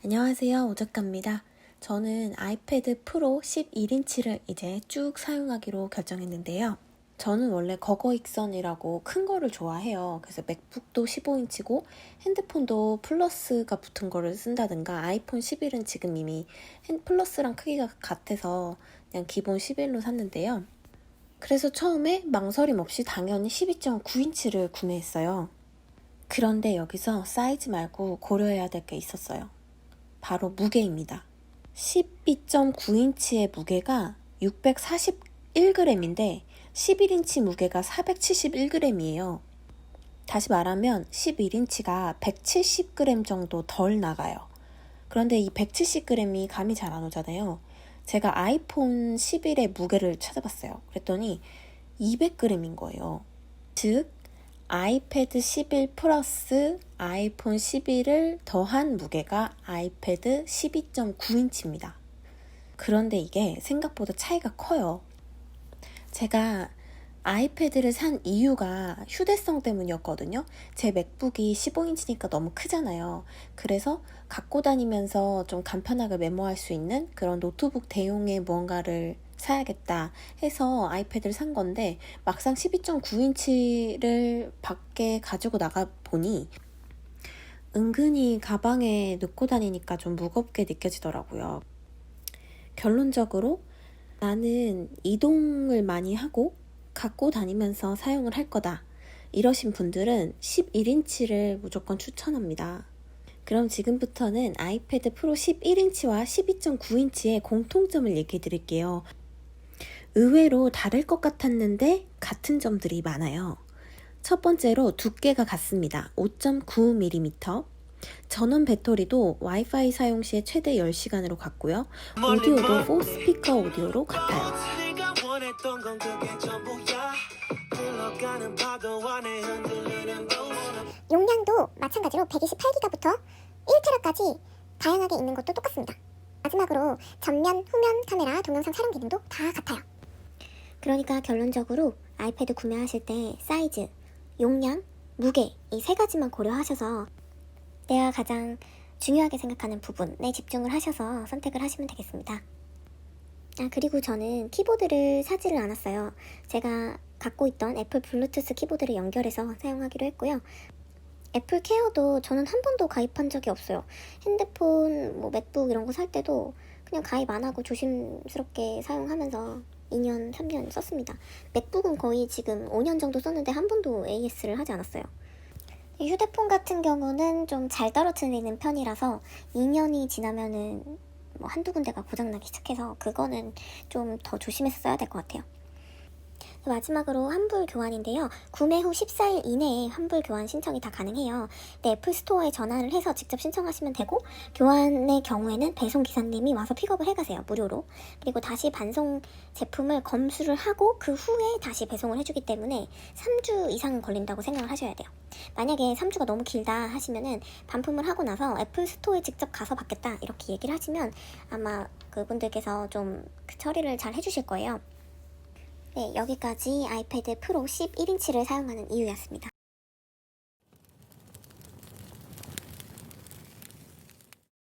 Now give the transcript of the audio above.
안녕하세요, 오작가입니다. 저는 아이패드 프로 11인치를 이제 쭉 사용하기로 결정했는데요. 저는 원래 거거익선이라고 큰 거를 좋아해요. 그래서 맥북도 15인치고 핸드폰도 플러스가 붙은 거를 쓴다든가, 아이폰 11은 지금 이미 플러스랑 크기가 같아서 그냥 기본 11로 샀는데요. 그래서 처음에 망설임 없이 당연히 12.9인치를 구매했어요. 그런데 여기서 사이즈 말고 고려해야 될 게 있었어요. 바로 무게입니다. 12.9인치의 무게가 641g인데 11인치 무게가 471g이에요. 다시 말하면 11인치가 170g 정도 덜 나가요. 그런데 이 170g이 감이 잘 안 오잖아요. 제가 아이폰 11의 무게를 찾아봤어요. 그랬더니 200g인 거예요. 즉 아이패드 11 플러스 아이폰 11을 더한 무게가 아이패드 12.9인치입니다. 그런데 이게 생각보다 차이가 커요. 제가 아이패드를 산 이유가 휴대성 때문이었거든요. 제 맥북이 15인치니까 너무 크잖아요. 그래서 갖고 다니면서 좀 간편하게 메모할 수 있는 그런 노트북 대용의 무언가를 사야겠다 해서 아이패드를 산 건데, 막상 12.9인치를 밖에 가지고 나가 보니 은근히 가방에 넣고 다니니까 좀 무겁게 느껴지더라고요. 결론적으로 나는 이동을 많이 하고 갖고 다니면서 사용을 할 거다, 이러신 분들은 11인치를 무조건 추천합니다. 그럼 지금부터는 아이패드 프로 11인치와 12.9인치의 공통점을 얘기해 드릴게요. 의외로 다를 것 같았는데 같은 점들이 많아요. 첫 번째로 두께가 같습니다. 5.9mm. 전원 배터리도 와이파이 사용 시에 최대 10시간으로 같고요. 오디오도 4스피커 오디오로 같아요. 용량도 마찬가지로 128기가부터 1TB까지 다양하게 있는 것도 똑같습니다. 마지막으로 전면, 후면 카메라, 동영상 촬영 기능도 다 같아요. 그러니까 결론적으로 아이패드 구매하실 때 사이즈, 용량, 무게 이 세 가지만 고려하셔서 내가 가장 중요하게 생각하는 부분에 집중을 하셔서 선택을 하시면 되겠습니다. 그리고 저는 키보드를 사지를 않았어요. 제가 갖고 있던 애플 블루투스 키보드를 연결해서 사용하기로 했고요. 애플 케어도 저는 한 번도 가입한 적이 없어요. 핸드폰, 맥북 이런 거 살 때도 그냥 가입 안 하고 조심스럽게 사용하면서 2년, 3년 썼습니다. 맥북은 거의 지금 5년 정도 썼는데 한 번도 AS를 하지 않았어요. 휴대폰 같은 경우는 좀 잘 떨어뜨리는 편이라서 2년이 지나면은 한두 군데가 고장나기 시작해서 그거는 좀 더 조심해서 써야 될 것 같아요. 마지막으로 환불 교환인데요. 구매 후 14일 이내에 환불 교환 신청이 다 가능해요. 애플 스토어에 전화를 해서 직접 신청하시면 되고, 교환의 경우에는 배송 기사님이 와서 픽업을 해가세요. 무료로. 그리고 다시 반송 제품을 검수를 하고 그 후에 다시 배송을 해주기 때문에 3주 이상 걸린다고 생각을 하셔야 돼요. 만약에 3주가 너무 길다 하시면은 반품을 하고 나서 애플 스토어에 직접 가서 받겠다 이렇게 얘기를 하시면 아마 그분들께서 좀 처리를 잘 해주실 거예요. 네, 여기까지 아이패드 프로 11인치를 사용하는 이유였습니다.